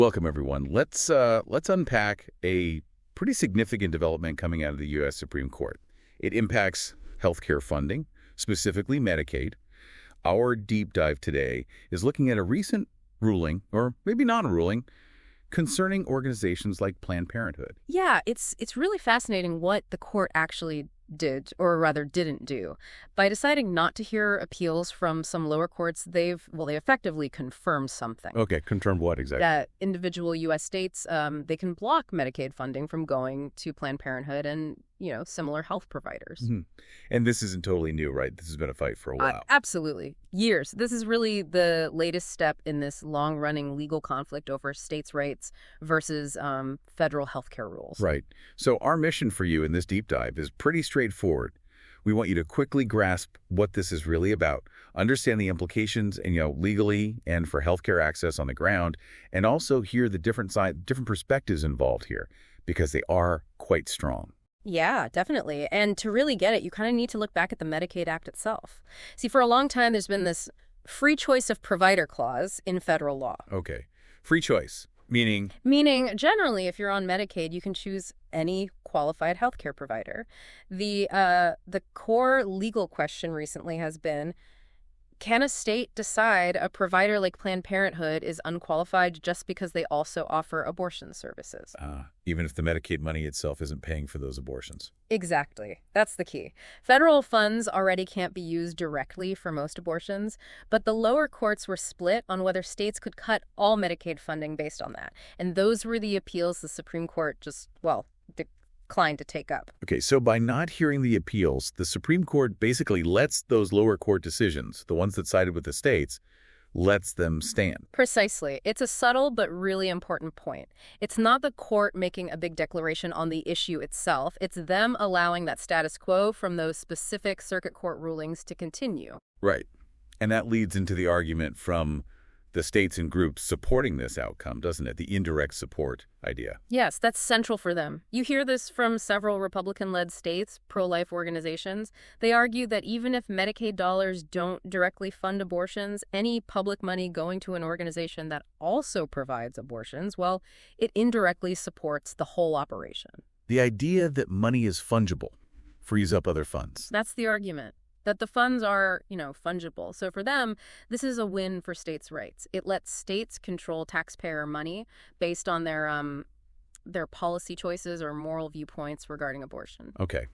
Welcome, everyone. Let's unpack a pretty significant development coming out of the U.S. Supreme Court. It impacts healthcare funding, specifically Medicaid. Our deep dive today is looking at a recent ruling, or maybe non-ruling, concerning organizations like Planned Parenthood. Yeah, it's really fascinating what the court actually did, or rather didn't do. By deciding not to hear appeals from some lower courts, they effectively confirmed something. Okay, confirmed what exactly? That individual U.S. states, they can block Medicaid funding from going to Planned Parenthood and, similar health providers. And this isn't totally new, right? This has been a fight for a while. Absolutely. Years. This is really the latest step in this long-running legal conflict over states' rights versus federal healthcare rules. Right. So our mission for you in this deep dive is pretty straightforward. We want you to quickly grasp what this is really about, understand the implications, and legally and for healthcare access on the ground, and also hear the different perspectives involved here, because they are quite strong. Yeah, definitely. And to really get it, you kind of need to look back at the Medicaid Act itself. See, for a long time, there's been this free choice of provider clause in federal law. Okay. Free choice, meaning? Meaning, generally, if you're on Medicaid, you can choose any qualified healthcare provider. The core legal question recently has been, can a state decide a provider like Planned Parenthood is unqualified just because they also offer abortion services? Even if the Medicaid money itself isn't paying for those abortions. Exactly. That's the key. Federal funds already can't be used directly for most abortions, but the lower courts were split on whether states could cut all Medicaid funding based on that. And those were the appeals the Supreme Court declined to take up. Okay, so by not hearing the appeals, the Supreme Court basically lets those lower court decisions, the ones that sided with the states, lets them stand. Precisely. It's a subtle but really important point. It's not the court making a big declaration on the issue itself. It's them allowing that status quo from those specific circuit court rulings to continue. Right. And that leads into the argument from the states and groups supporting this outcome, doesn't it? The indirect support idea. Yes, that's central for them. You hear this from several Republican-led states, pro-life organizations. They argue that even if Medicaid dollars don't directly fund abortions, any public money going to an organization that also provides abortions, well, it indirectly supports the whole operation. The idea that money is fungible frees up other funds. That's the argument. That the funds are, fungible. So for them, this is a win for states' rights. It lets states control taxpayer money based on their policy choices or moral viewpoints regarding abortion. Okay.